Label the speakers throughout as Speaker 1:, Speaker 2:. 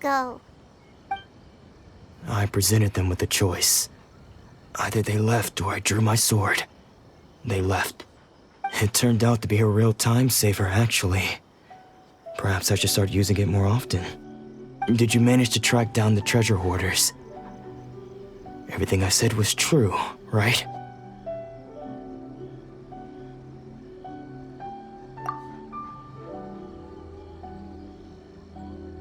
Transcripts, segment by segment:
Speaker 1: go?
Speaker 2: I presented them with a choice. Either they left or I drew my sword. They left. It turned out to be a real time saver, actually. Perhaps I should start using it more often. Did you manage to track down the treasure hoarders? Everything I said was true, right?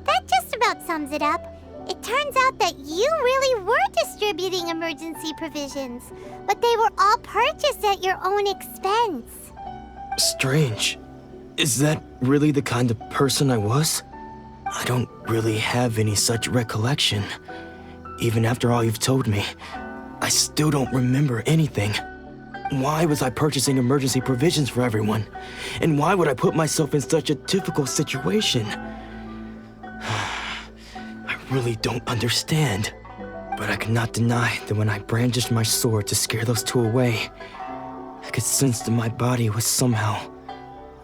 Speaker 1: That just about sums it up. It turns out that you really were distributing emergency provisions, but they were all purchased at your own expense.
Speaker 2: Strange. Is that really the kind of person I was? I don't really have any such recollection. Even after all you've told me, I still don't remember anything. Why was I purchasing emergency provisions for everyone? And why would I put myself in such a difficult situation? I really don't understand. But I cannot deny that when I brandished my sword to scare those two away, I could sense that my body was somehow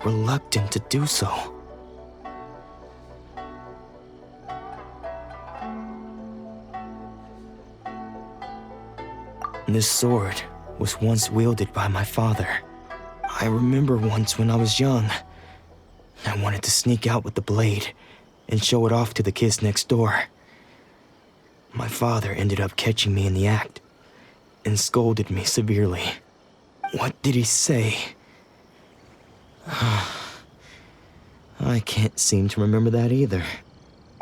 Speaker 2: reluctant to do so. This sword was once wielded by my father. I remember once when I was young, I wanted to sneak out with the blade and show it off to the kids next door. My father ended up catching me in the act and scolded me severely. What did he say? I can't seem to remember that either.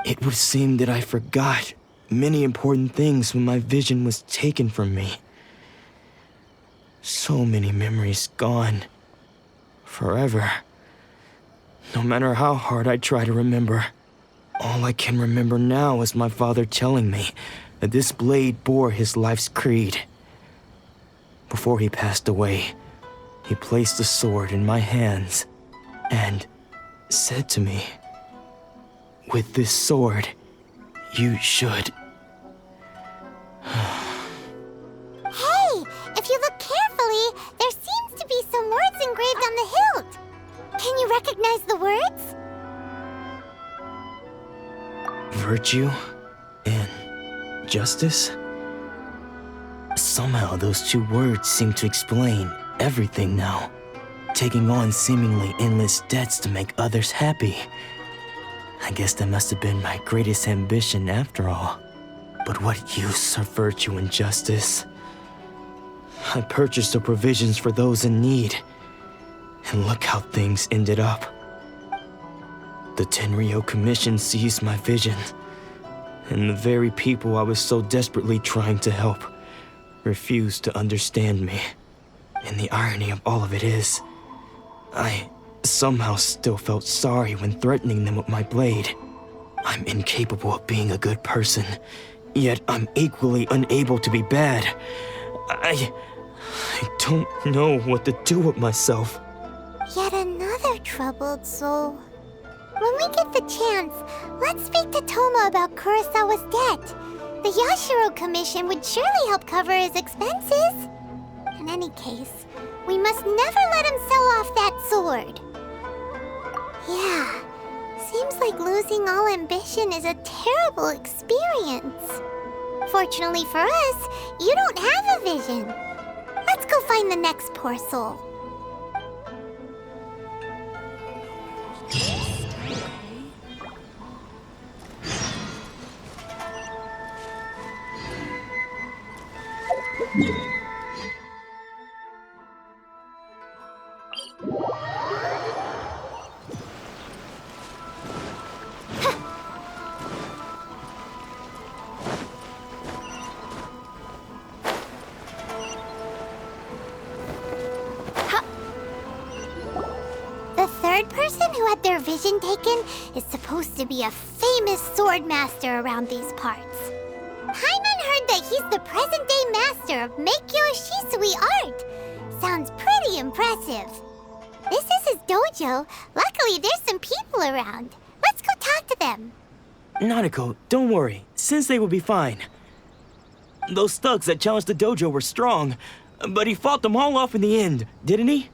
Speaker 2: It would seem that I forgot many important things when my vision was taken from me. So many memories gone. Forever. No matter how hard I try to remember, all I can remember now is my father telling me that this blade bore his life's creed. Before he passed away, he placed the sword in my hands and said to me, "With this sword, you should..."
Speaker 1: Hey, if you look carefully, there seems to be some words engraved on the hilt. Can you recognize the words?
Speaker 2: Virtue and justice? Somehow those two words seem to explain everything now. Taking on seemingly endless debts to make others happy. I guess that must have been my greatest ambition after all. But what use are virtue and justice? I purchased the provisions for those in need. And look how things ended up. The Tenryo Commission seized my vision. And the very people I was so desperately trying to help refused to understand me. And the irony of all of it is, I somehow still felt sorry when threatening them with my blade. I'm incapable of being a good person, yet I'm equally unable to be bad. I don't know what to do with myself.
Speaker 1: Yet another troubled soul. When we get the chance, let's speak to Toma about Kurosawa's debt. The Yashiro Commission would surely help cover his expenses. In any case, we must never let him sell off that sword. Yeah, seems like losing all ambition is a terrible experience. Fortunately for us, you don't have a vision. Let's go find the next poor soul. The third person who had their vision taken is supposed to be a famous sword master around these parts. Paimon heard that he's the present-day master of Meikyo Shisui art. Sounds pretty impressive. This is his dojo. Luckily, there's some people around. Let's go talk to them.
Speaker 2: Nanako, don't worry. Sensei will be fine. Those thugs that challenged the dojo were strong, but he fought them all off in the end, didn't he?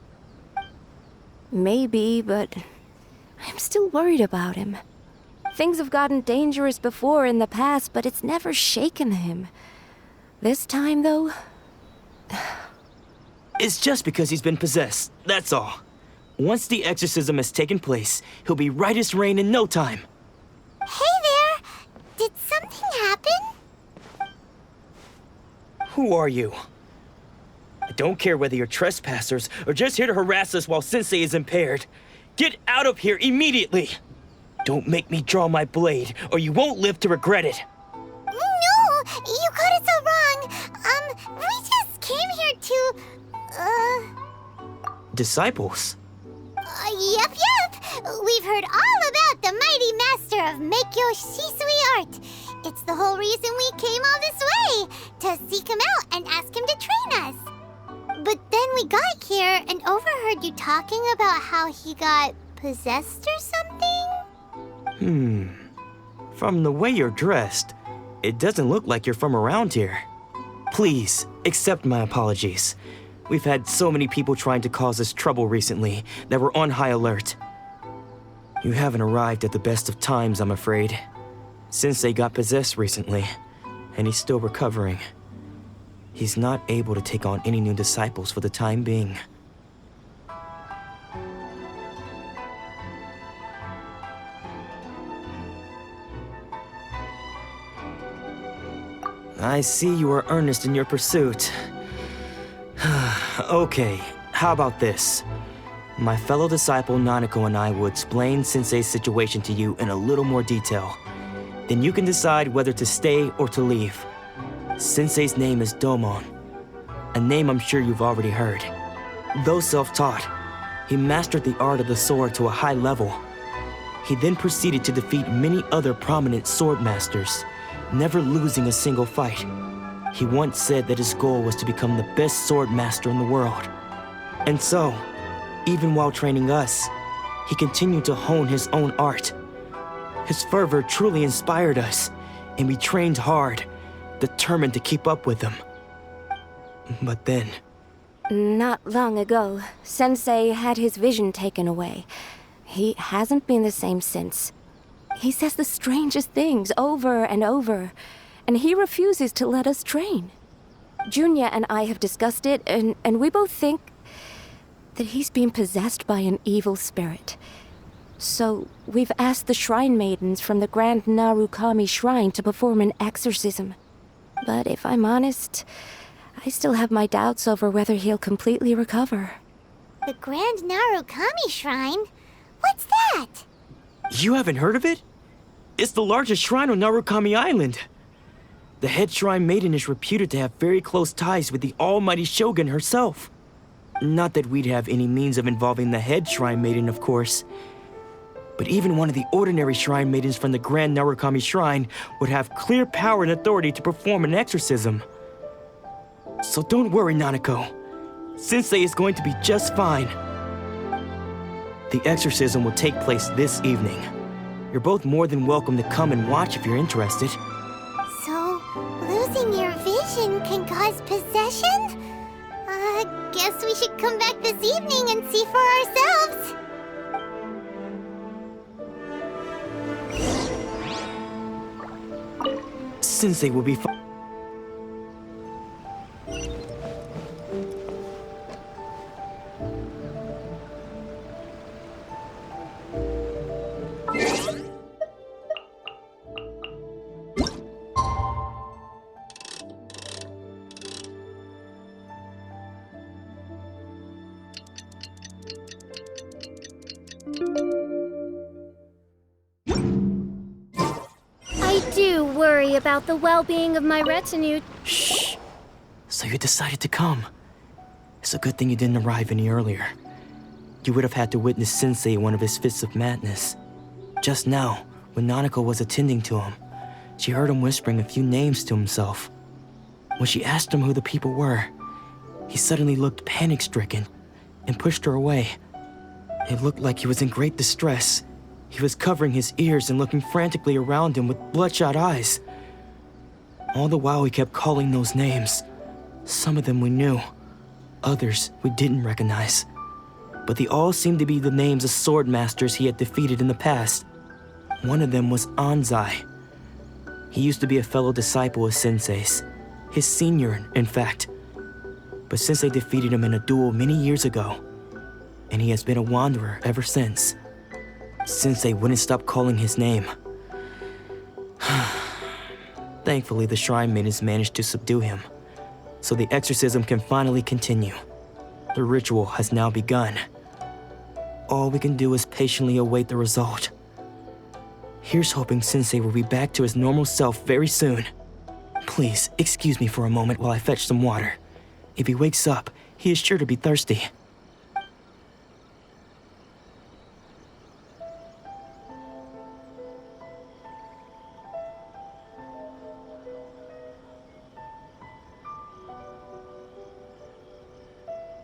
Speaker 3: Maybe, but I'm still worried about him. Things have gotten dangerous before in the past, but it's never shaken him. This time, though...
Speaker 2: It's just because he's been possessed, that's all. Once the exorcism has taken place, he'll be right as rain in no time.
Speaker 1: Hey there! Did something happen?
Speaker 2: Who are you? I don't care whether you're trespassers or just here to harass us while Sensei is impaired. Get out of here immediately! Don't make me draw my blade, or you won't live to regret it.
Speaker 1: No! You got it so wrong! We just came here to...
Speaker 2: Disciples?
Speaker 1: Yep. We've heard all about the mighty master of Meikyo Shisui art. It's the whole reason we came all this way, to seek him out and ask him to train us. But then we got here and overheard you talking about how he got possessed or something?
Speaker 2: From the way you're dressed, it doesn't look like you're from around here. Please, accept my apologies. We've had so many people trying to cause us trouble recently that we're on high alert. You haven't arrived at the best of times, I'm afraid. Sensei got possessed recently, and he's still recovering. He's not able to take on any new disciples for the time being. I see you are earnest in your pursuit. Okay, how about this? My fellow disciple Nanako and I will explain Sensei's situation to you in a little more detail. Then you can decide whether to stay or to leave. Sensei's name is Domon, a name I'm sure you've already heard. Though self-taught, he mastered the art of the sword to a high level. He then proceeded to defeat many other prominent sword masters, never losing a single fight. He once said that his goal was to become the best sword master in the world. And so, even while training us, he continued to hone his own art. His fervor truly inspired us, and we trained hard, determined to keep up with him. But then...
Speaker 3: Not long ago, Sensei had his vision taken away. He hasn't been the same since. He says the strangest things over and over, and he refuses to let us train. Junya and I have discussed it, and we both think that he's been possessed by an evil spirit. So we've asked the shrine maidens from the Grand Narukami Shrine to perform an exorcism. But if I'm honest, I still have my doubts over whether he'll completely recover.
Speaker 1: The Grand Narukami Shrine? What's that?
Speaker 2: You haven't heard of it? It's the largest shrine on Narukami Island. The head shrine maiden is reputed to have very close ties with the almighty Shogun herself. Not that we'd have any means of involving the head shrine maiden, of course. But even one of the ordinary shrine maidens from the Grand Narukami Shrine would have clear power and authority to perform an exorcism. So don't worry, Nanako. Sensei is going to be just fine. The exorcism will take place this evening. You're both more than welcome to come and watch if you're interested.
Speaker 1: So, losing your vision can cause possession? Guess we should come back this evening and see for ourselves.
Speaker 2: Sensei will be fine.
Speaker 4: About the well-being of my retinue.
Speaker 2: Shh. So you decided to come. It's a good thing you didn't arrive any earlier. You would have had to witness Sensei in one of his fits of madness. Just now, when Nanako was attending to him, she heard him whispering a few names to himself. When she asked him who the people were, he suddenly looked panic-stricken and pushed her away. It looked like he was in great distress. He was covering his ears and looking frantically around him with bloodshot eyes. All the while he kept calling those names. Some of them we knew, others we didn't recognize. But they all seemed to be the names of sword masters he had defeated in the past. One of them was Anzai. He used to be a fellow disciple of Sensei's, his senior, in fact. But Sensei defeated him in a duel many years ago, and he has been a wanderer ever since. Sensei wouldn't stop calling his name. Thankfully, the shrine maidens managed to subdue him, so the exorcism can finally continue. The ritual has now begun. All we can do is patiently await the result. Here's hoping Sensei will be back to his normal self very soon. Please, excuse me for a moment while I fetch some water. If he wakes up, he is sure to be thirsty.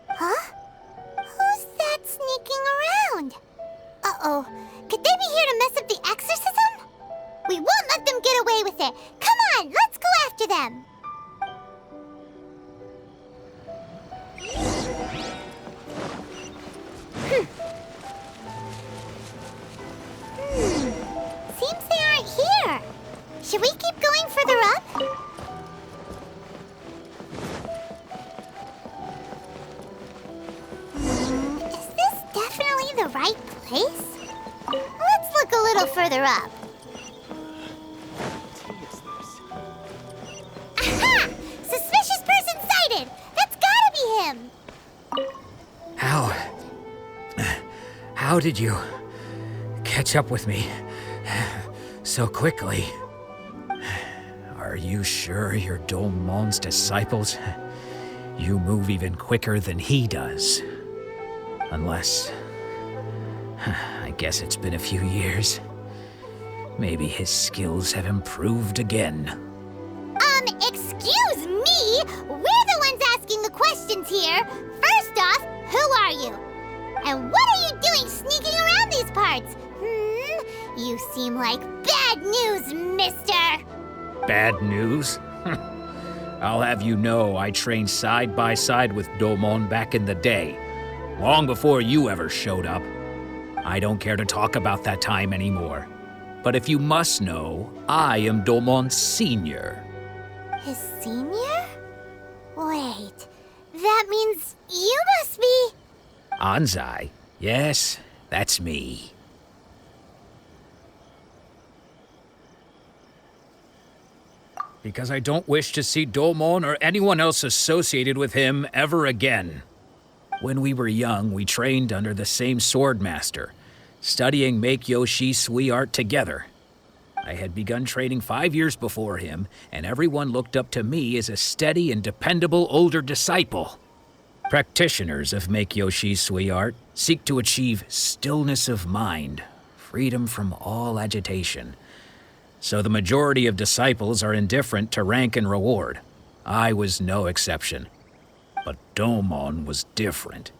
Speaker 1: Huh? Who's that sneaking around? Uh-oh. Could they be here to mess up the exorcism? We won't let them get away with it. Come on, let's go after them. Seems they aren't here. Should we keep going further up? Is this definitely the right place? Let's look a little further up. Aha! Suspicious person sighted! That's gotta be him!
Speaker 5: How did you catch up with me so quickly? Are you sure you're Domon's disciples? You move even quicker than he does. Unless... I guess it's been a few years. Maybe his skills have improved again.
Speaker 1: Excuse me? We're the ones asking the questions here. First off, who are you? And what are you doing sneaking around these parts? You seem like bad news, mister.
Speaker 5: Bad news? I'll have you know I trained side by side with Domon back in the day, long before you ever showed up. I don't care to talk about that time anymore. But if you must know, I am Domon's senior.
Speaker 1: His senior? Wait, that means you must be...
Speaker 5: Anzai? Yes, that's me. Because I don't wish to see Domon or anyone else associated with him ever again. When we were young, we trained under the same sword master, studying Make-Yoshi Sui art together. I had begun training 5 years before him, and everyone looked up to me as a steady and dependable older disciple. Practitioners of Make-Yoshi Sui art seek to achieve stillness of mind, freedom from all agitation. So the majority of disciples are indifferent to rank and reward. I was no exception. But Domon was different.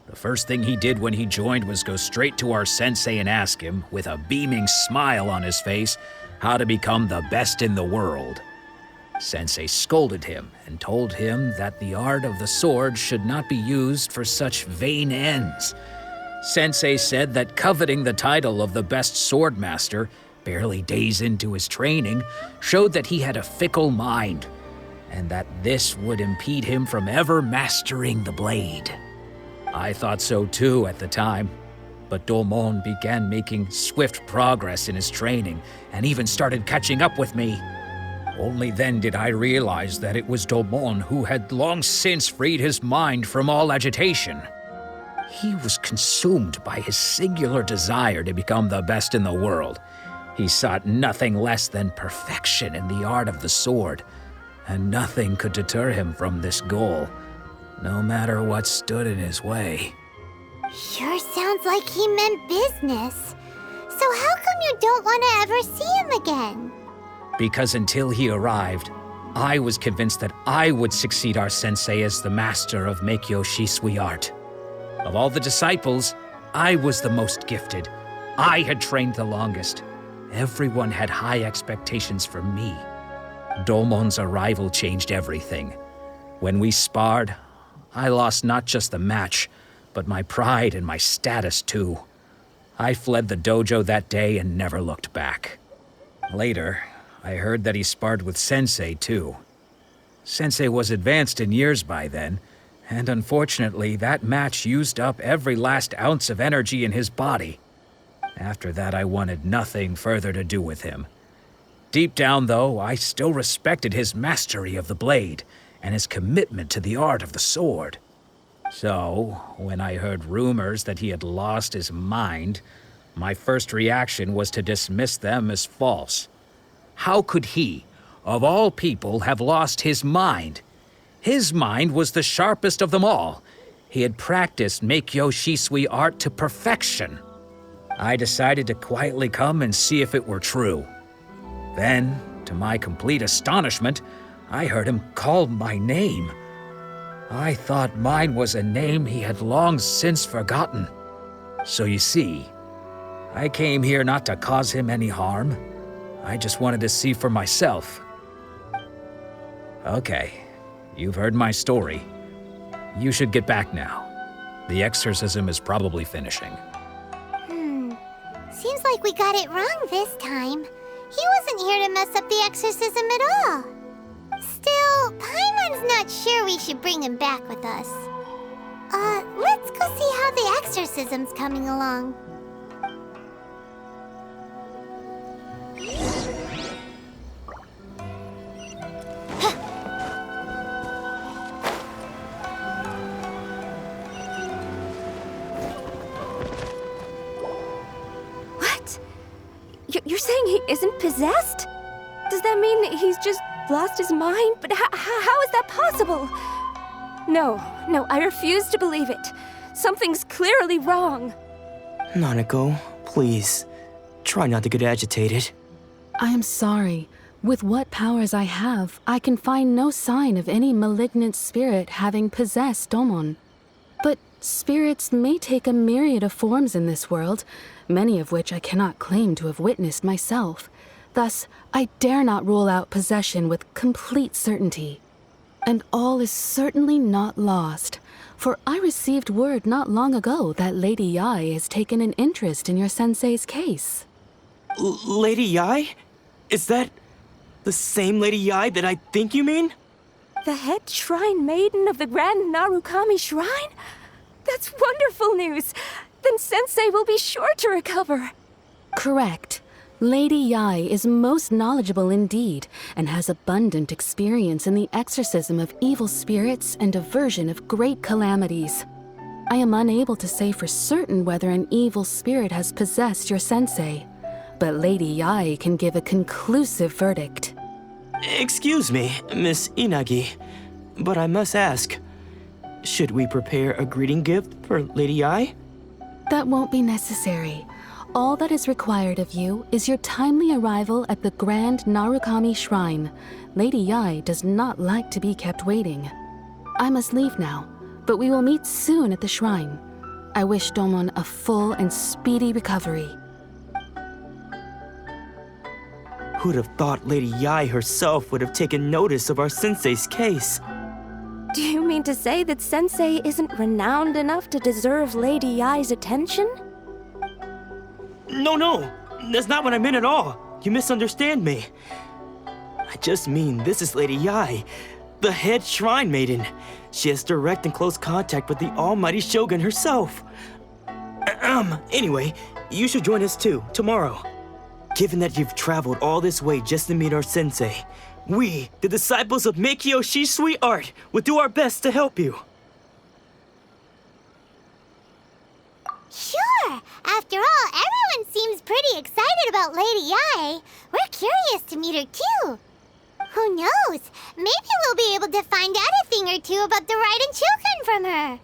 Speaker 5: The first thing he did when he joined was go straight to our sensei and ask him, with a beaming smile on his face, how to become the best in the world. Sensei scolded him and told him that the art of the sword should not be used for such vain ends. Sensei said that coveting the title of the best sword master, barely days into his training, showed that he had a fickle mind, and that this would impede him from ever mastering the blade. I thought so too at the time, but Domon began making swift progress in his training and even started catching up with me. Only then did I realize that it was Domon who had long since freed his mind from all agitation. He was consumed by his singular desire to become the best in the world. He sought nothing less than perfection in the art of the sword, and nothing could deter him from this goal, no matter what stood in his way.
Speaker 1: Sure sounds like he meant business. So how come you don't want to ever see him again?
Speaker 5: Because until he arrived, I was convinced that I would succeed our sensei as the master of Make-Yoshi Sui art. Of all the disciples, I was the most gifted. I had trained the longest. Everyone had high expectations for me. Domon's arrival changed everything. When we sparred, I lost not just the match, but my pride and my status too. I fled the dojo that day and never looked back. Later, I heard that he sparred with Sensei, too. Sensei was advanced in years by then, and unfortunately, that match used up every last ounce of energy in his body. After that, I wanted nothing further to do with him. Deep down, though, I still respected his mastery of the blade and his commitment to the art of the sword. So, when I heard rumors that he had lost his mind, my first reaction was to dismiss them as false. How could he, of all people, have lost his mind? His mind was the sharpest of them all. He had practiced Meikyo Shisui art to perfection. I decided to quietly come and see if it were true. Then, to my complete astonishment, I heard him call my name. I thought mine was a name he had long since forgotten. So you see, I came here not to cause him any harm. I just wanted to see for myself. Okay, you've heard my story. You should get back now. The exorcism is probably finishing.
Speaker 1: Seems like we got it wrong this time. He wasn't here to mess up the exorcism at all. Still, Paimon's not sure we should bring him back with us. Let's go see how the exorcism's coming along.
Speaker 3: What? You're saying he isn't possessed? Does that mean he's just lost his mind? But how is that possible? No, I refuse to believe it. Something's clearly wrong.
Speaker 2: Nanako, please, try not to get agitated.
Speaker 6: I am sorry. With what powers I have, I can find no sign of any malignant spirit having possessed Domon. But spirits may take a myriad of forms in this world, many of which I cannot claim to have witnessed myself. Thus, I dare not rule out possession with complete certainty. And all is certainly not lost, for I received word not long ago that Lady Yai has taken an interest in your sensei's case.
Speaker 2: Lady Yai? Is that the same Lady Yai that I think you mean?
Speaker 3: The head shrine maiden of the Grand Narukami Shrine? That's wonderful news! Then Sensei will be sure to recover.
Speaker 6: Correct. Lady Yai is most knowledgeable indeed, and has abundant experience in the exorcism of evil spirits and aversion of great calamities. I am unable to say for certain whether an evil spirit has possessed your sensei, but Lady Yai can give a conclusive verdict.
Speaker 2: Excuse me, Miss Inagi, but I must ask, should we prepare a greeting gift for Lady Yai?
Speaker 6: That won't be necessary. All that is required of you is your timely arrival at the Grand Narukami Shrine. Lady Yai does not like to be kept waiting. I must leave now, but we will meet soon at the shrine. I wish Domon a full and speedy recovery.
Speaker 2: Who'd have thought Lady Yai herself would have taken notice of our sensei's case?
Speaker 3: Do you mean to say that Sensei isn't renowned enough to deserve Lady Yai's attention?
Speaker 2: No, that's not what I meant at all. You misunderstand me. I just mean this is Lady Yai, the head shrine maiden. She has direct and close contact with the almighty Shogun herself. Anyway, you should join us too, tomorrow. Given that you've traveled all this way just to meet our sensei, we, the disciples of Meikyo Shisui art, will do our best to help you.
Speaker 1: Sure! After all, everyone seems pretty excited about Lady Yai. We're curious to meet her too. Who knows? Maybe we'll be able to find out a thing or two about the Raiden Shogun from her.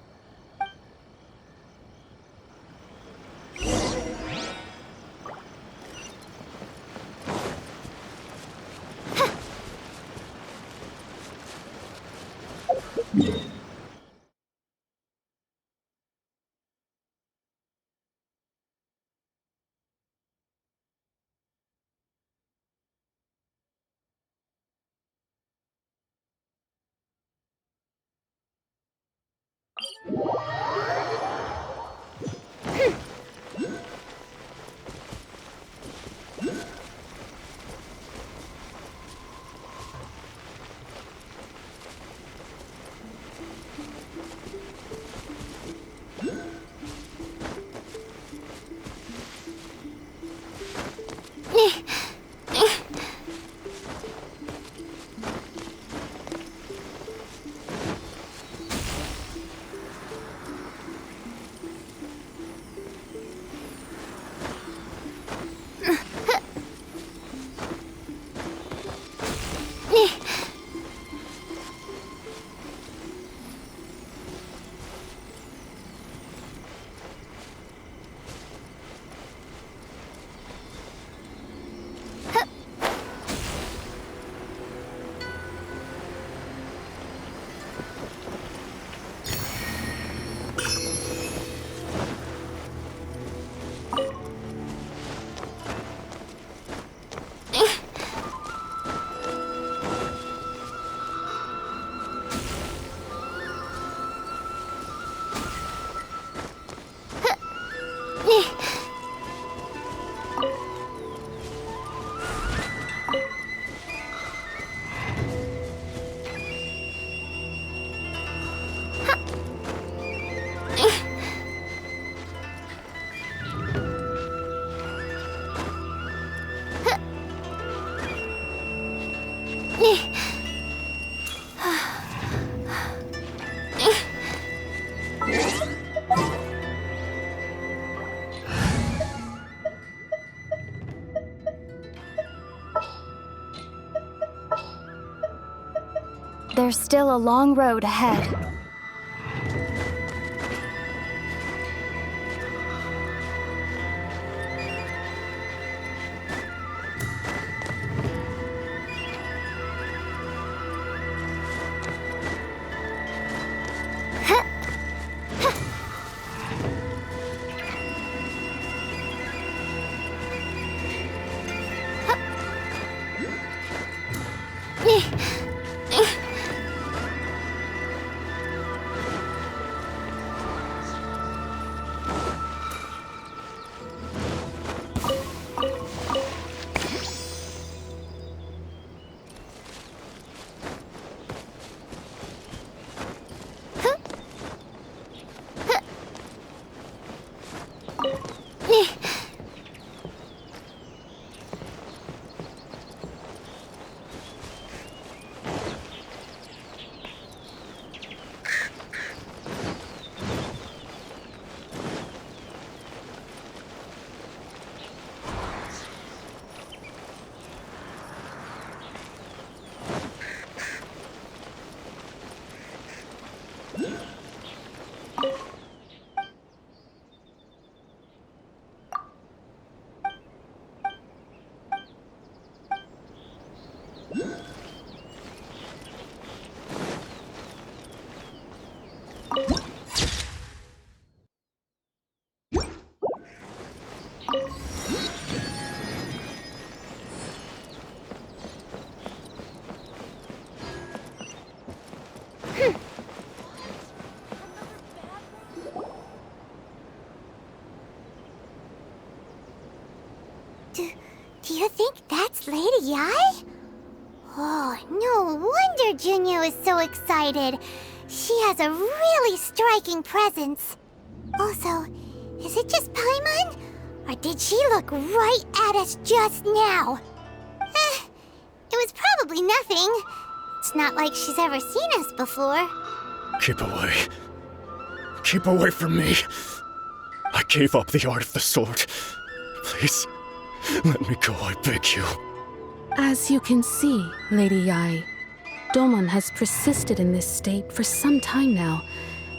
Speaker 4: there's still a long road ahead.
Speaker 1: Do you think that's Lady Yai? Oh, no wonder Junior is so excited. She has a really striking presence. Also, is it just Paimon? Or did she look right at us just now? It was probably nothing. It's not like she's ever seen us before.
Speaker 7: Keep away. Keep away from me. I gave up the art of the sword. Please, let me go, I beg you.
Speaker 6: As you can see, Lady Yai, Domon has persisted in this state for some time now.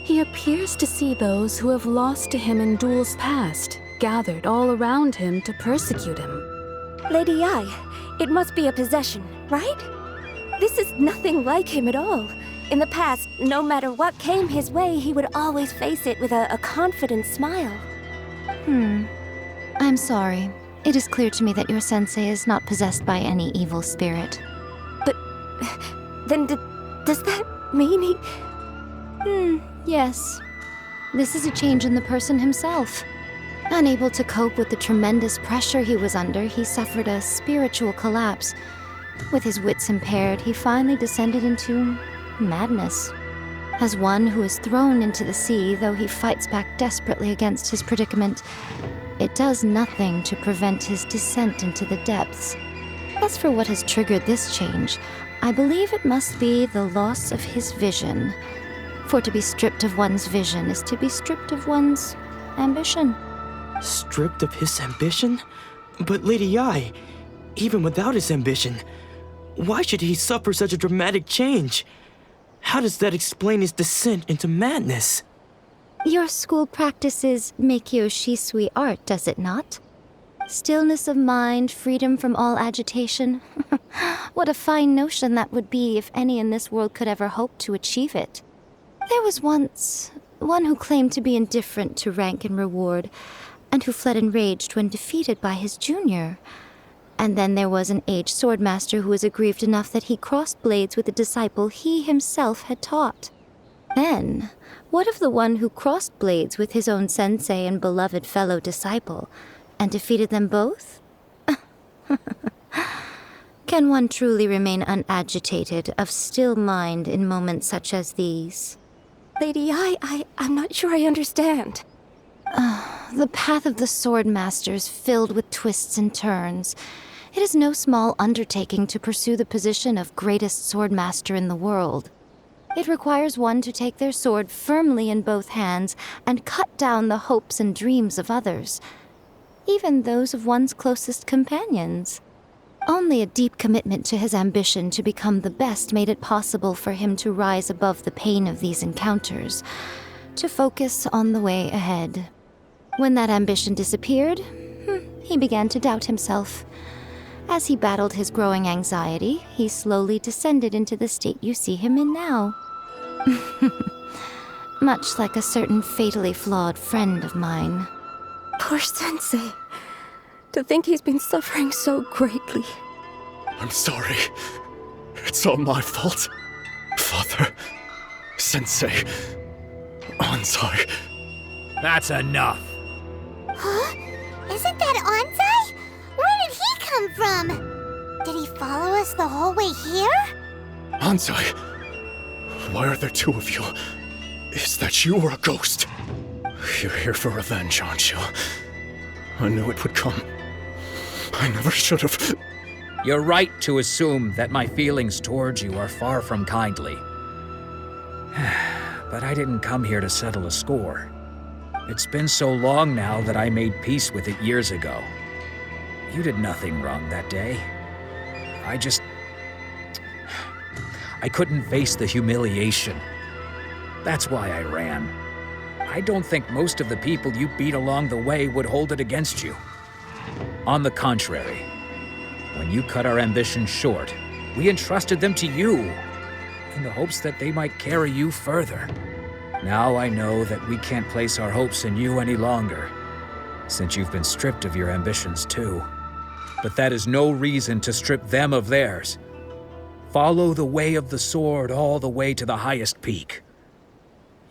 Speaker 6: He appears to see those who have lost to him in duels past, gathered all around him to persecute him.
Speaker 3: Lady Yai, it must be a possession, right? This is nothing like him at all. In the past, no matter what came his way, he would always face it with a confident smile.
Speaker 8: I'm sorry. It is clear to me that your sensei is not possessed by any evil spirit.
Speaker 3: But then does that mean he...
Speaker 8: Yes. This is a change in the person himself. Unable to cope with the tremendous pressure he was under, he suffered a spiritual collapse. With his wits impaired, he finally descended into madness. As one who is thrown into the sea, though he fights back desperately against his predicament, it does nothing to prevent his descent into the depths. As for what has triggered this change, I believe it must be the loss of his vision. For to be stripped of one's vision is to be stripped of one's ambition.
Speaker 2: Stripped of his ambition? But Lady Yai, even without his ambition, why should he suffer such a dramatic change? How does that explain his descent into madness?
Speaker 8: Your school practices Meikyo Shisui art, does it not? Stillness of mind, freedom from all agitation. What a fine notion that would be if any in this world could ever hope to achieve it. There was once one who claimed to be indifferent to rank and reward, and who fled enraged when defeated by his junior. And then there was an aged swordmaster who was aggrieved enough that he crossed blades with a disciple he himself had taught. Then, what of the one who crossed blades with his own sensei and beloved fellow disciple, and defeated them both? Can one truly remain unagitated, of still mind in moments such as these?
Speaker 3: Lady Yai, I'm not sure I understand.
Speaker 8: The path of the swordmaster is filled with twists and turns. It is no small undertaking to pursue the position of greatest swordmaster in the world. It requires one to take their sword firmly in both hands and cut down the hopes and dreams of others, even those of one's closest companions. Only a deep commitment to his ambition to become the best made it possible for him to rise above the pain of these encounters, to focus on the way ahead. When that ambition disappeared, he began to doubt himself. As he battled his growing anxiety, he slowly descended into the state you see him in now. Much like a certain fatally flawed friend of mine.
Speaker 3: Poor Sensei. To think he's been suffering so greatly.
Speaker 7: I'm sorry. It's all my fault. Father, Sensei, Anzai.
Speaker 5: That's enough.
Speaker 1: Huh? Isn't that Anzai? Where did he come from? Did he follow us the whole way here?
Speaker 7: Anzai, why are there two of you? Is that you or a ghost? You're here for revenge, aren't you? I knew it would come. I never should have.
Speaker 5: You're right to assume that my feelings towards you are far from kindly. But I didn't come here to settle a score. It's been so long now that I made peace with it years ago. You did nothing wrong that day. I couldn't face the humiliation. That's why I ran. I don't think most of the people you beat along the way would hold it against you. On the contrary, when you cut our ambitions short, we entrusted them to you, in the hopes that they might carry you further. Now I know that we can't place our hopes in you any longer, since you've been stripped of your ambitions too. But that is no reason to strip them of theirs. Follow the way of the sword all the way to the highest peak.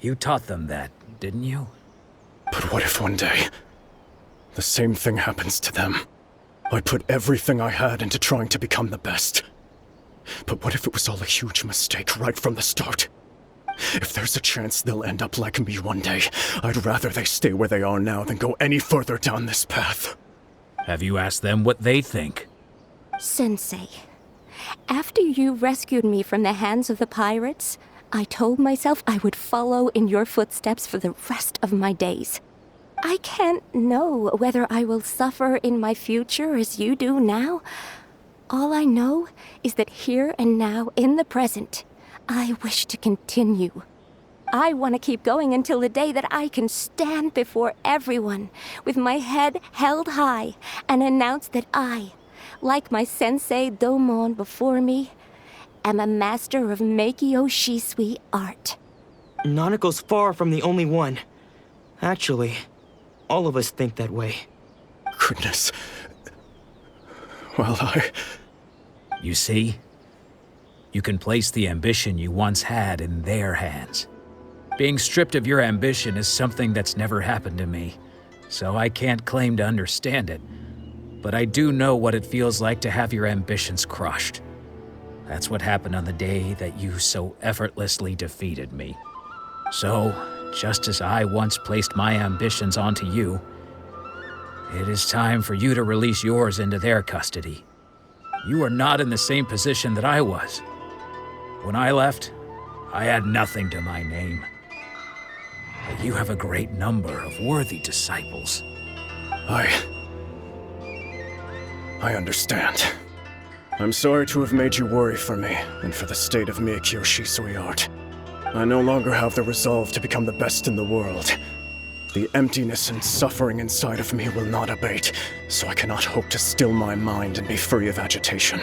Speaker 5: You taught them that, didn't you?
Speaker 7: But what if one day, the same thing happens to them? I put everything I had into trying to become the best. But what if it was all a huge mistake right from the start? If there's a chance they'll end up like me one day, I'd rather they stay where they are now than go any further down this path.
Speaker 5: Have you asked them what they think?
Speaker 3: Sensei, after you rescued me from the hands of the pirates, I told myself I would follow in your footsteps for the rest of my days. I can't know whether I will suffer in my future as you do now. All I know is that here and now, in the present, I wish to continue. I want to keep going until the day that I can stand before everyone with my head held high and announce that I, like my sensei Domon before me, am a master of Meikyo Shisui art.
Speaker 2: Nanako's far from the only one. Actually, all of us think that way.
Speaker 7: Goodness. Well,
Speaker 5: You see? You can place the ambition you once had in their hands. Being stripped of your ambition is something that's never happened to me, so I can't claim to understand it. But I do know what it feels like to have your ambitions crushed. That's what happened on the day that you so effortlessly defeated me. So, just as I once placed my ambitions onto you, it is time for you to release yours into their custody. You are not in the same position that I was. When I left, I had nothing to my name. But you have a great number of worthy disciples.
Speaker 7: I understand. I'm sorry to have made you worry for me, and for the state of Meikyo Shisui art. I no longer have the resolve to become the best in the world. The emptiness and suffering inside of me will not abate, so I cannot hope to still my mind and be free of agitation.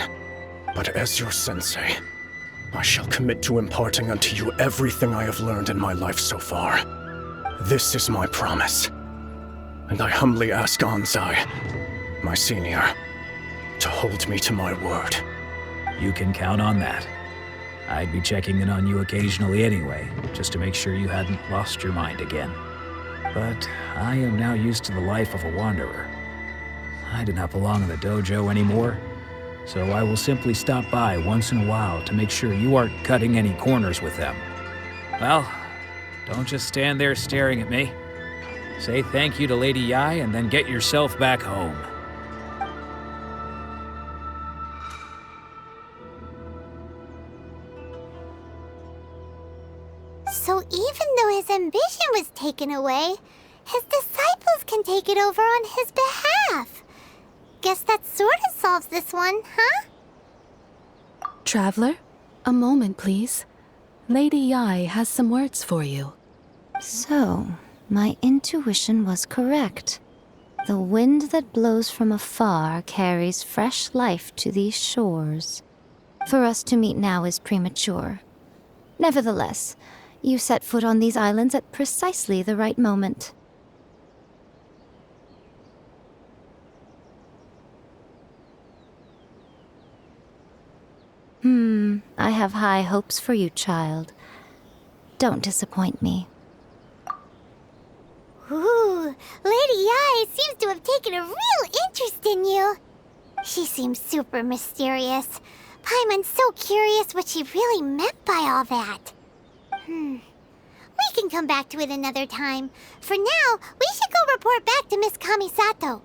Speaker 7: But as your sensei, I shall commit to imparting unto you everything I have learned in my life so far. This is my promise. And I humbly ask Anzai, my senior, to hold me to my word.
Speaker 5: You can count on that. I'd be checking in on you occasionally anyway, just to make sure you hadn't lost your mind again. But I am now used to the life of a wanderer. I do not belong in the dojo anymore, so I will simply stop by once in a while to make sure you aren't cutting any corners with them. Well, don't just stand there staring at me. Say thank you to Lady Yai and then get yourself back home.
Speaker 1: So even though his ambition was taken away, his disciples can take it over on his behalf. guess that sorta solves this one, huh?
Speaker 6: Traveler, a moment, please. Lady Yai has some words for you.
Speaker 8: So, my intuition was correct. The wind that blows from afar carries fresh life to these shores. For us to meet now is premature. Nevertheless, you set foot on these islands at precisely the right moment. I have high hopes for you, child. Don't disappoint me.
Speaker 1: Ooh, Lady Yai seems to have taken a real interest in you. She seems super mysterious. Paimon's so curious what she really meant by all that. We can come back to it another time. For now, we should go report back to Miss Kamisato.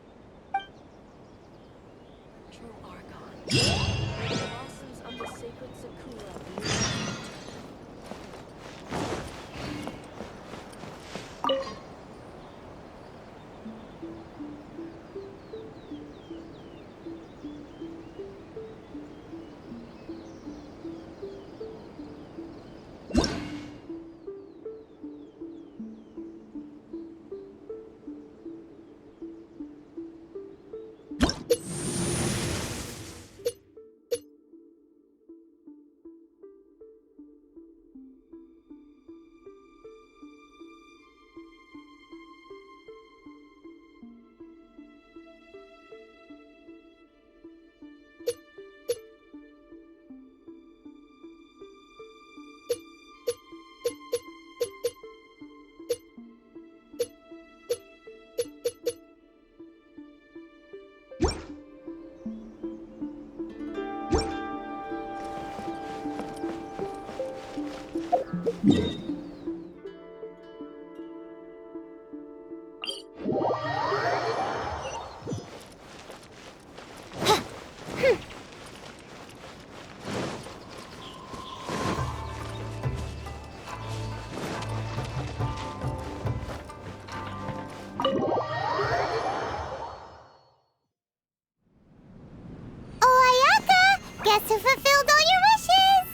Speaker 1: Guess who fulfilled all your wishes?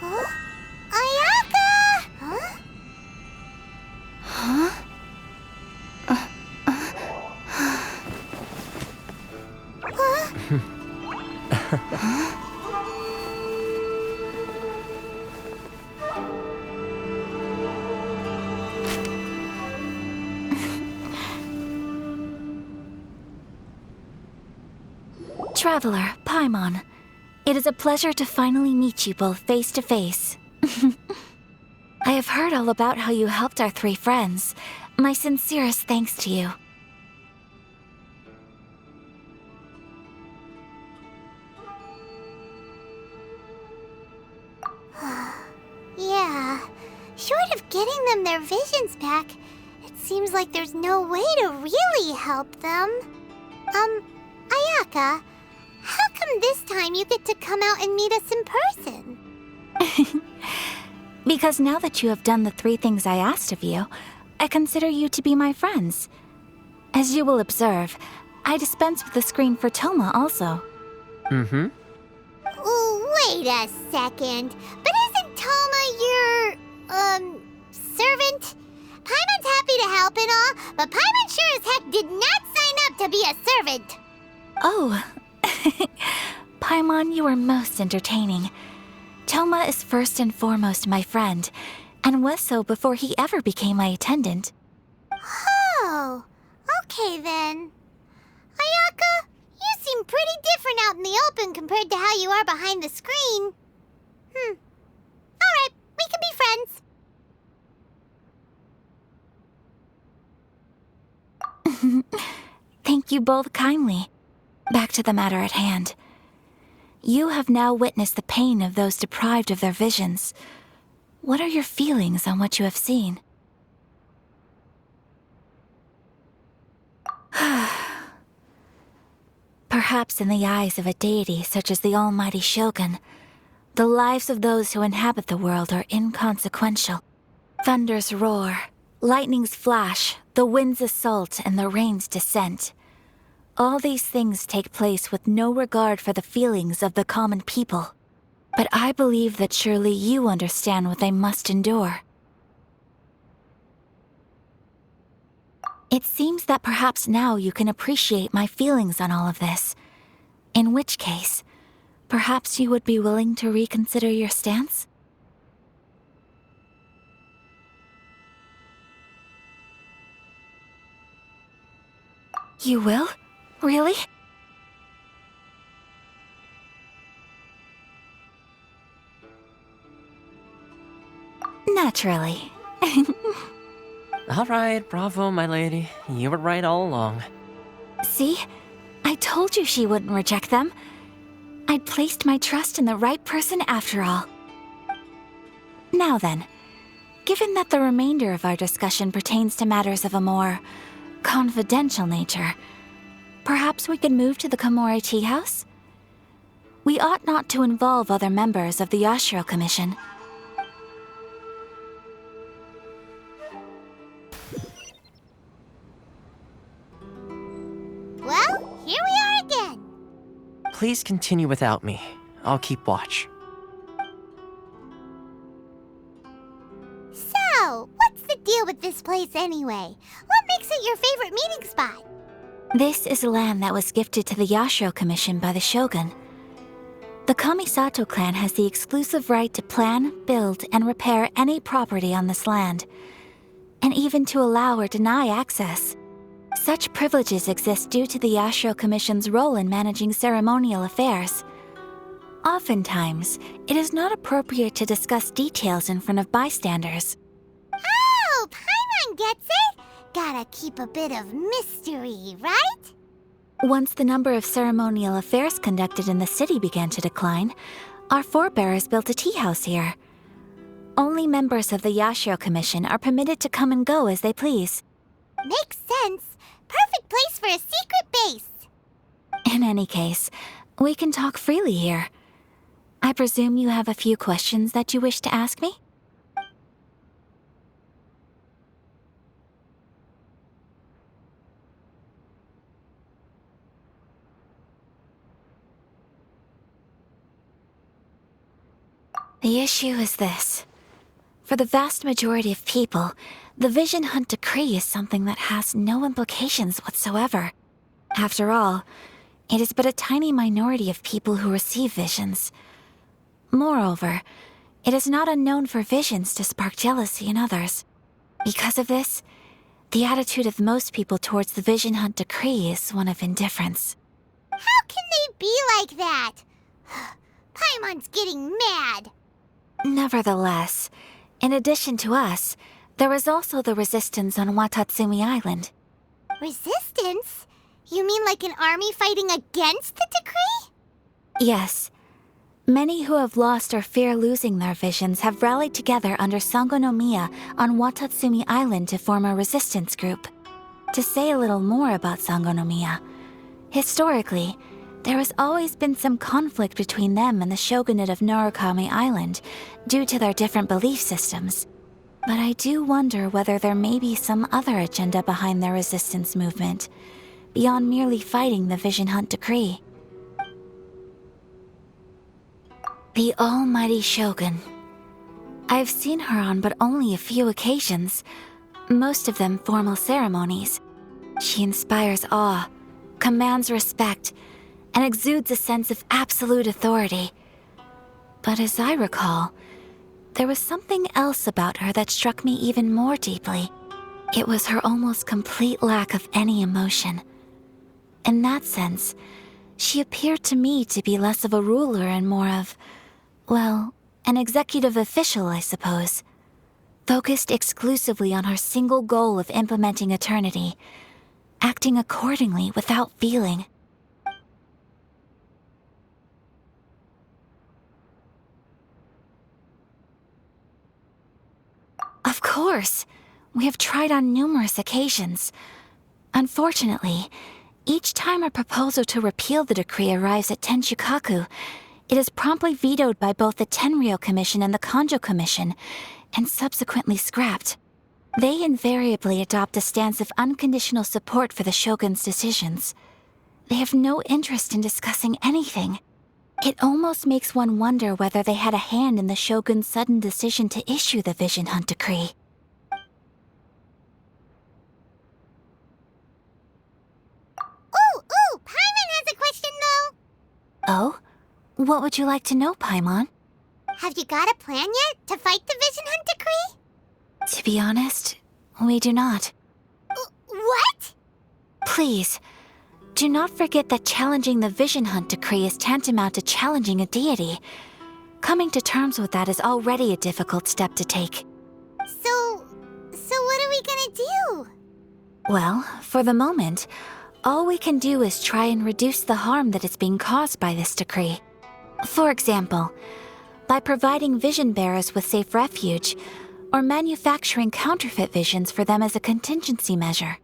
Speaker 1: Huh? Ayaka! Huh?
Speaker 9: Traveler, Paimon, it is a pleasure to finally meet you both face to face. I have heard all about how you helped our three friends. My sincerest thanks to you.
Speaker 1: Yeah, short of getting them their visions back, it seems like there's no way to really help them. Ayaka, how come this time you get to come out and meet us in person?
Speaker 9: Because now that you have done the 3 things I asked of you, I consider you to be my friends. As you will observe, I dispense with the screen for Toma also.
Speaker 1: Oh, wait a second. But isn't Toma your, servant? Paimon's happy to help and all, but Paimon sure as heck did not sign up to be a servant.
Speaker 9: Oh, Paimon, you are most entertaining. Toma is first and foremost my friend, and was so before he ever became my attendant.
Speaker 1: Oh, okay then. Ayaka, you seem pretty different out in the open compared to how you are behind the screen. Alright, we can be friends.
Speaker 9: Thank you both kindly. Back to the matter at hand. You have now witnessed the pain of those deprived of their visions. What are your feelings on what you have seen? Perhaps in the eyes of a deity such as the almighty Shogun, the lives of those who inhabit the world are inconsequential. Thunders roar, lightnings flash, the winds assault, and the rains descent. All these things take place with no regard for the feelings of the common people. But I believe that surely you understand what they must endure. It seems that perhaps now you can appreciate my feelings on all of this. In which case, perhaps you would be willing to reconsider your stance? You will? Really? Naturally.
Speaker 10: All right, bravo, my lady. You were right all along.
Speaker 9: See? I told you she wouldn't reject them. I'd placed my trust in the right person after all. Now then, given that the remainder of our discussion pertains to matters of a more confidential nature, perhaps we could move to the Komori Tea House? We ought not to involve other members of the Yashiro Commission.
Speaker 1: Well, here we are again.
Speaker 10: Please continue without me. I'll keep watch.
Speaker 1: So, what's the deal with this place anyway? What makes it your favorite meeting spot?
Speaker 9: This is land that was gifted to the Yashiro Commission by the Shogun. The Kamisato clan has the exclusive right to plan, build, and repair any property on this land, and even to allow or deny access. Such privileges exist due to the Yashiro Commission's role in managing ceremonial affairs. Oftentimes, it is not appropriate to discuss details in front of bystanders.
Speaker 1: Oh, Paimon gets it! Gotta keep a bit of mystery, right?
Speaker 9: Once the number of ceremonial affairs conducted in the city began to decline, our forebears built a tea house here. Only members of the Yashiro Commission are permitted to come and go as they please.
Speaker 1: Makes sense. Perfect place for a secret base.
Speaker 9: In any case, we can talk freely here. I presume you have a few questions that you wish to ask me? The issue is this. For the vast majority of people, the Vision Hunt Decree is something that has no implications whatsoever. After all, it is but a tiny minority of people who receive visions. Moreover, it is not unknown for visions to spark jealousy in others. Because of this, the attitude of most people towards the Vision Hunt Decree is one of indifference.
Speaker 1: How can they be like that? Paimon's getting mad.
Speaker 9: Nevertheless, in addition to us, there is also the resistance on Watatsumi Island.
Speaker 1: Resistance? You mean like an army fighting against the decree?
Speaker 9: Yes. Many who have lost or fear losing their visions have rallied together under Sangonomiya on Watatsumi Island to form a resistance group. To say a little more about Sangonomiya, historically, there has always been some conflict between them and the shogunate of Narukami Island due to their different belief systems. But I do wonder whether there may be some other agenda behind their resistance movement, beyond merely fighting the Vision Hunt Decree. The almighty Shogun. I've seen her on but only a few occasions, most of them formal ceremonies. She inspires awe, commands respect, and exudes a sense of absolute authority. But as I recall, there was something else about her that struck me even more deeply. It was her almost complete lack of any emotion. In that sense, she appeared to me to be less of a ruler and more of, well, an executive official, I suppose. Focused exclusively on her single goal of implementing eternity, acting accordingly without feeling. Of course, we have tried on numerous occasions. Unfortunately, each time a proposal to repeal the decree arrives at Tenshukaku, it is promptly vetoed by both the Tenryou Commission and the Kanjo Commission, and subsequently scrapped. They invariably adopt a stance of unconditional support for the Shogun's decisions. They have no interest in discussing anything. It almost makes one wonder whether they had a hand in the Shogun's sudden decision to issue the Vision Hunt Decree.
Speaker 1: Ooh, Paimon has a question though.
Speaker 9: Oh? What would you like to know, Paimon?
Speaker 1: Have you got a plan yet to fight the Vision Hunt Decree?
Speaker 9: To be honest, we do not.
Speaker 1: What?
Speaker 9: Please, do not forget that challenging the Vision Hunt Decree is tantamount to challenging a deity. Coming to terms with that is already a difficult step to take.
Speaker 1: So what are we gonna do?
Speaker 9: Well, for the moment, all we can do is try and reduce the harm that is being caused by this decree. For example, by providing vision bearers with safe refuge, or manufacturing counterfeit visions for them as a contingency measure.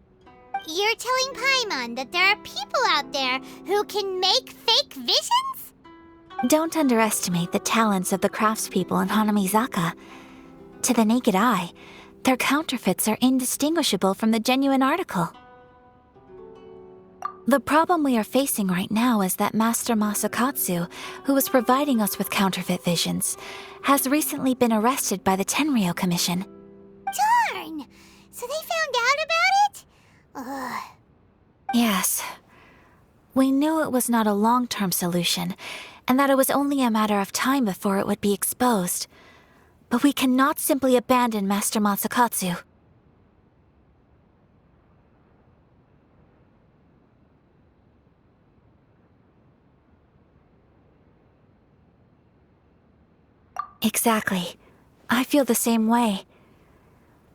Speaker 1: You're telling Paimon that there are people out there who can make fake visions?
Speaker 9: Don't underestimate the talents of the craftspeople in Hanamizaka. To the naked eye, their counterfeits are indistinguishable from the genuine article. The problem we are facing right now is that Master Masakatsu, who was providing us with counterfeit visions, has recently been arrested by the Tenryou Commission.
Speaker 1: Darn! So they found out about it? Ugh.
Speaker 9: Yes. We knew it was not a long-term solution, and that it was only a matter of time before it would be exposed. But we cannot simply abandon Master Masakatsu. Exactly. I feel the same way.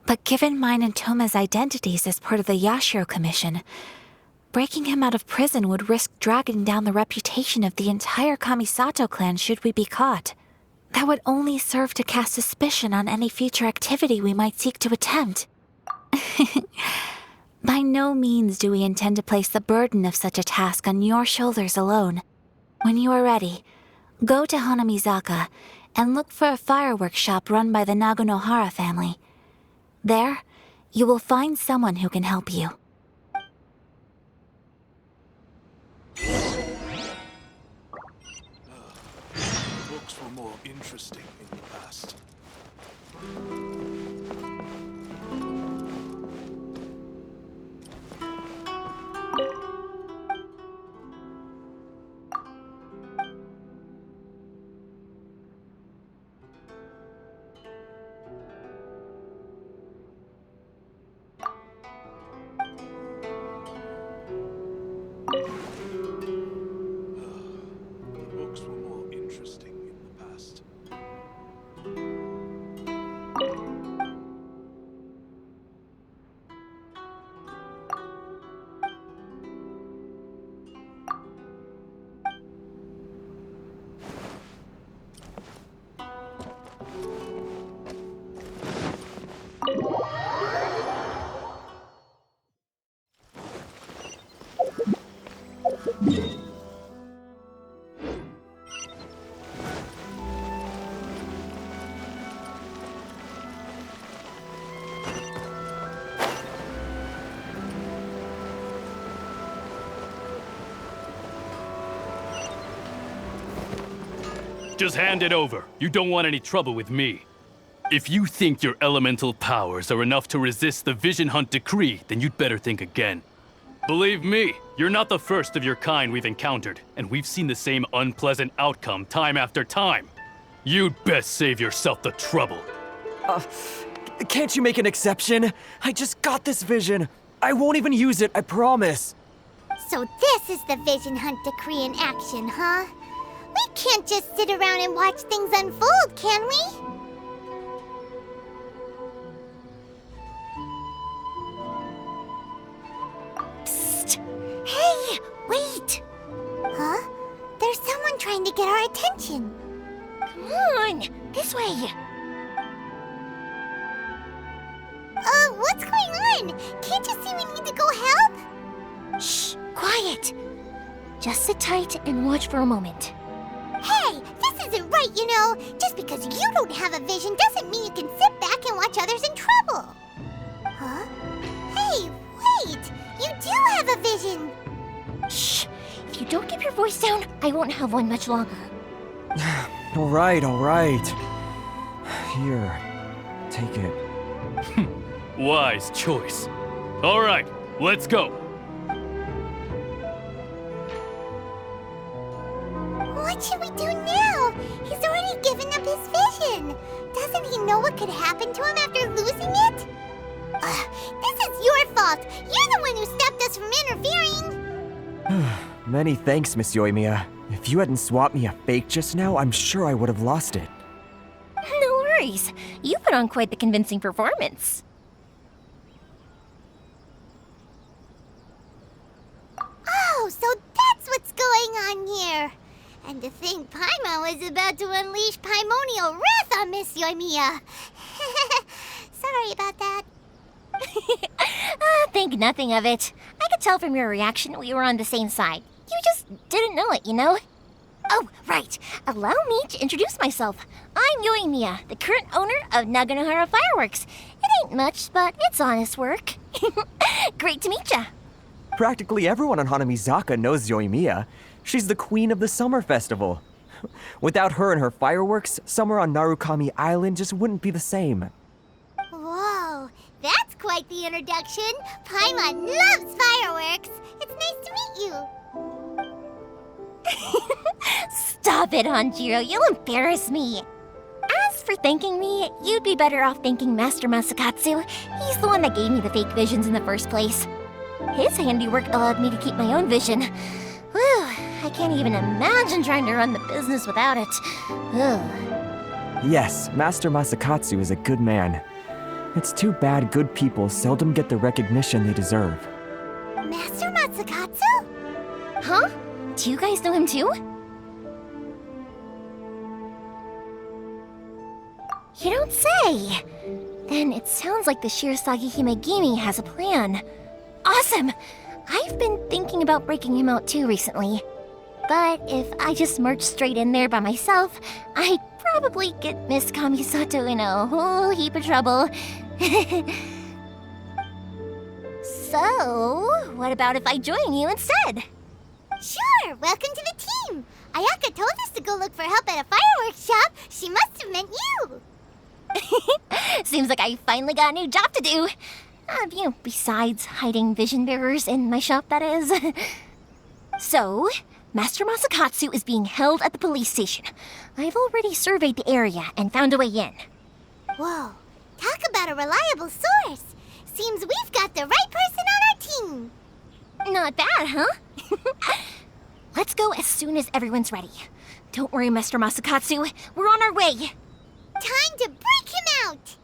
Speaker 9: But given mine and Toma's identities as part of the Yashiro Commission, breaking him out of prison would risk dragging down the reputation of the entire Kamisato clan should we be caught. That would only serve to cast suspicion on any future activity we might seek to attempt. By no means do we intend to place the burden of such a task on your shoulders alone. When you are ready, go to Hanamizaka and look for a fireworks shop run by the Nagonohara family. There, you will find someone who can help you.
Speaker 11: Books were more interesting in the past. Books were more interesting in the past.
Speaker 12: Just hand it over. You don't want any trouble with me. If you think your elemental powers are enough to resist the Vision Hunt Decree, then you'd better think again. Believe me, you're not the first of your kind we've encountered, and we've seen the same unpleasant outcome time after time. You'd best save yourself the trouble.
Speaker 2: Can't you make an exception? I just got this vision. I won't even use it, I promise.
Speaker 1: So this is the Vision Hunt Decree in action, huh? We can't just sit around and watch things unfold, can we? Psst! Hey, wait! Huh? There's someone trying to get our attention. Come on, this way. What's going on? Can't you see we need to go help? Shh, quiet. Just sit tight and watch for a moment. Hey, this isn't right, you know. Just because you don't have a vision doesn't mean you can sit back and watch others in trouble. Huh? Hey, wait! You do have a vision!
Speaker 9: Shh! don't keep your voice down. I won't have one much longer.
Speaker 13: All right. Here, take it.
Speaker 12: Wise choice. All right, let's go.
Speaker 1: What should we do now? He's already given up his vision. Doesn't he know what could happen to him after losing it? This is your fault. You're the one who stopped us from interfering.
Speaker 13: Many thanks, Miss Yoimiya. If you hadn't swapped me a fake just now, I'm sure I would have lost it.
Speaker 9: No worries. You put on quite the convincing performance.
Speaker 1: Oh, so that's what's going on here. And to think Paimon was about to unleash Paimonial wrath on Miss Yoimiya. Sorry about that.
Speaker 9: Think nothing of it. I could tell from your reaction we were on the same side. You just didn't know it, you know? Oh, right. Allow me to introduce myself. I'm Yoimiya, the current owner of Naganohara Fireworks. It ain't much, but it's honest work. Great to meet ya.
Speaker 13: Practically everyone on Hanamizaka knows Yoimiya. She's the queen of the summer festival. Without her and her fireworks, summer on Narukami Island just wouldn't be the same.
Speaker 1: Whoa, that's quite the introduction. Paimon loves fireworks. It's nice to meet you.
Speaker 9: Stop it, Hanjiro. You'll embarrass me. As for thanking me, you'd be better off thanking Master Masakatsu. He's the one that gave me the fake visions in the first place. His handiwork allowed me to keep my own vision. Whew, I can't even imagine trying to run the business without it. Ugh.
Speaker 13: Yes, Master Masakatsu is a good man. It's too bad good people seldom get the recognition they deserve.
Speaker 1: Master Masakatsu?
Speaker 9: Huh? Do you guys know him too? You don't say! Then it sounds like the Shirasagi Himegimi has a plan. Awesome! I've been thinking about breaking him out too recently. But if I just marched straight in there by myself, I'd probably get Miss Kamisato in a whole heap of trouble. So, what about if I join you instead?
Speaker 1: Sure, welcome to the team. Ayaka told us to go look for help at a fireworks shop. She must have meant you.
Speaker 9: Seems like I finally got a new job to do. Besides hiding vision bearers in my shop, that is. So, Master Masakatsu is being held at the police station. I've already surveyed the area and found a way in.
Speaker 1: Whoa, talk about a reliable source. Seems we've got the right person on our team.
Speaker 9: Not bad, huh? Let's go as soon as everyone's ready. Don't worry, Master Masakatsu. We're on our way.
Speaker 1: Time to break him out.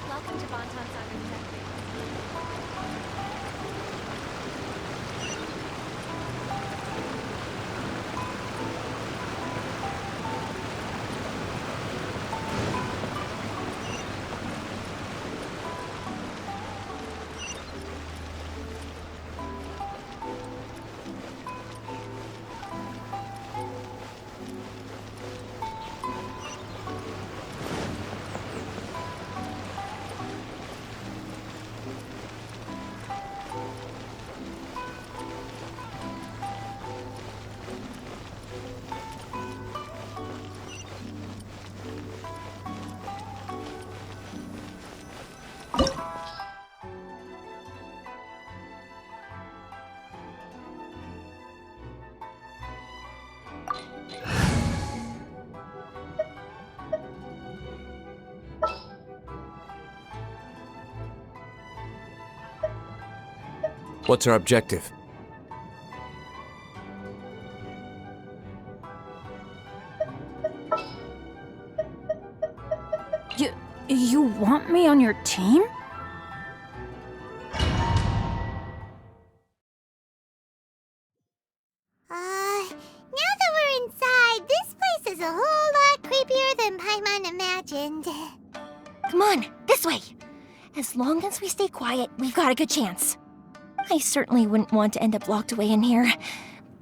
Speaker 3: Welcome to Bonton Saga Detective.
Speaker 14: What's our objective?
Speaker 15: You want me on your team?
Speaker 1: Now that we're inside, this place is a whole lot creepier than Paimon imagined.
Speaker 9: Come on, this way. As long as we stay quiet, we've got a good chance. I certainly wouldn't want to end up locked away in here.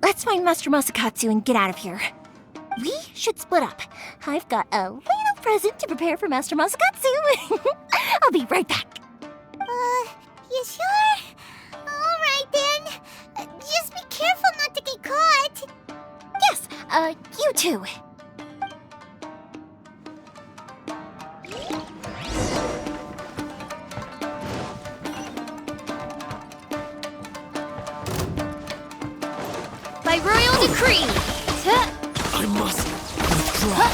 Speaker 9: let's find Master Masakatsu and get out of here. We should split up. I've got a little present to prepare for Master Masakatsu. I'll be right back.
Speaker 1: You sure? Alright then. Just be careful not to get caught.
Speaker 9: Yes, you too.
Speaker 15: By royal decree!
Speaker 11: I must withdraw.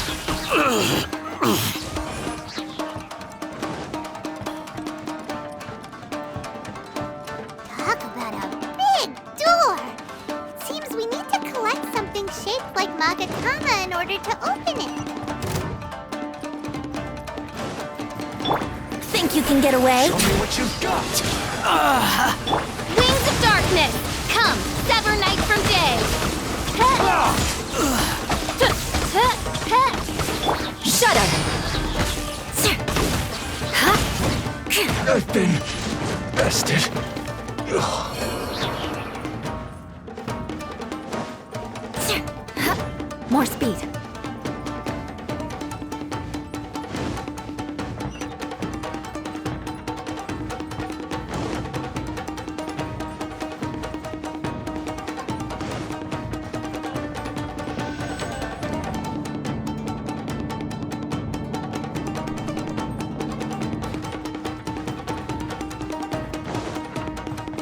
Speaker 1: Talk about a big door! It seems we need to collect something shaped like Magatama in order to open it.
Speaker 9: Think you can get away?
Speaker 11: Show me what you've got.
Speaker 15: Wings of darkness! Come, sever night from day!
Speaker 9: Shudder!
Speaker 11: I've been bested.
Speaker 9: More speed.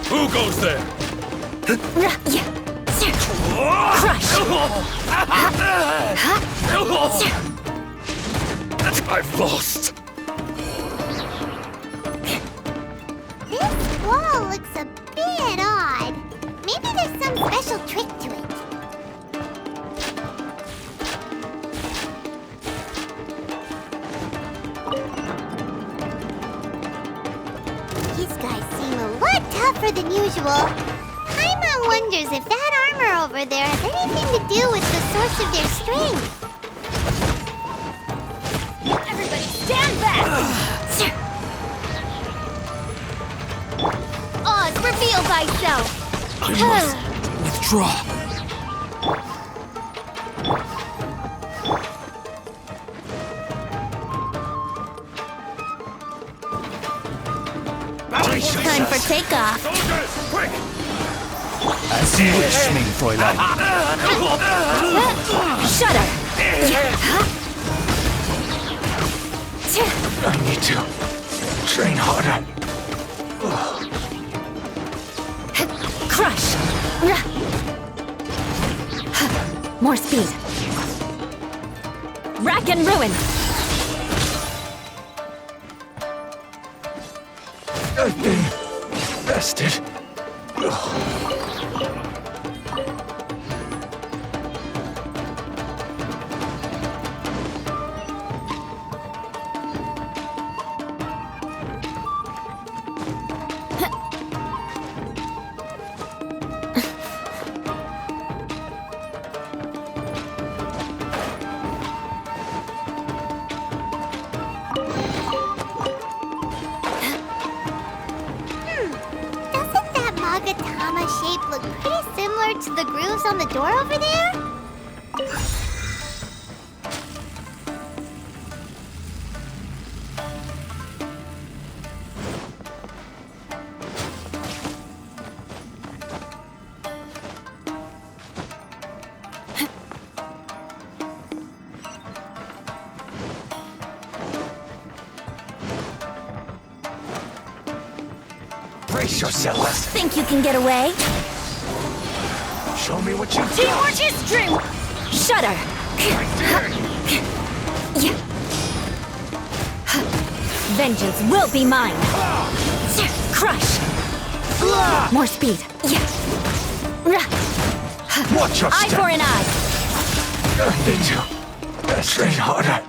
Speaker 11: Who goes there?
Speaker 9: Crush!
Speaker 11: I've lost.
Speaker 1: This wall looks a bit odd. Maybe there's some special trick to it. These guys seem a lot tougher than usual. Paimon wonders if that armor over there has anything to do with the source of their strength.
Speaker 15: Everybody stand back! Oz, reveal thyself!
Speaker 11: I must withdraw.
Speaker 9: Time for takeoff.
Speaker 11: Soldiers, quick!
Speaker 5: As you wish, Ming Fräulein.
Speaker 9: Shudder!
Speaker 11: I need to train harder.
Speaker 9: Crush! More speed. Rack and ruin!
Speaker 11: I've been bested.
Speaker 1: Doesn't that Magatama shape look pretty similar to the grooves on the door over there?
Speaker 11: Brace yourselves.
Speaker 9: Think you can get away?
Speaker 11: Show me what you've
Speaker 15: Teamwork
Speaker 11: got.
Speaker 15: is true!
Speaker 9: Shudder! Vengeance will be mine! Crush! More speed!
Speaker 11: Watch your
Speaker 9: Eye
Speaker 11: step.
Speaker 9: for an eye!
Speaker 11: I need to train harder.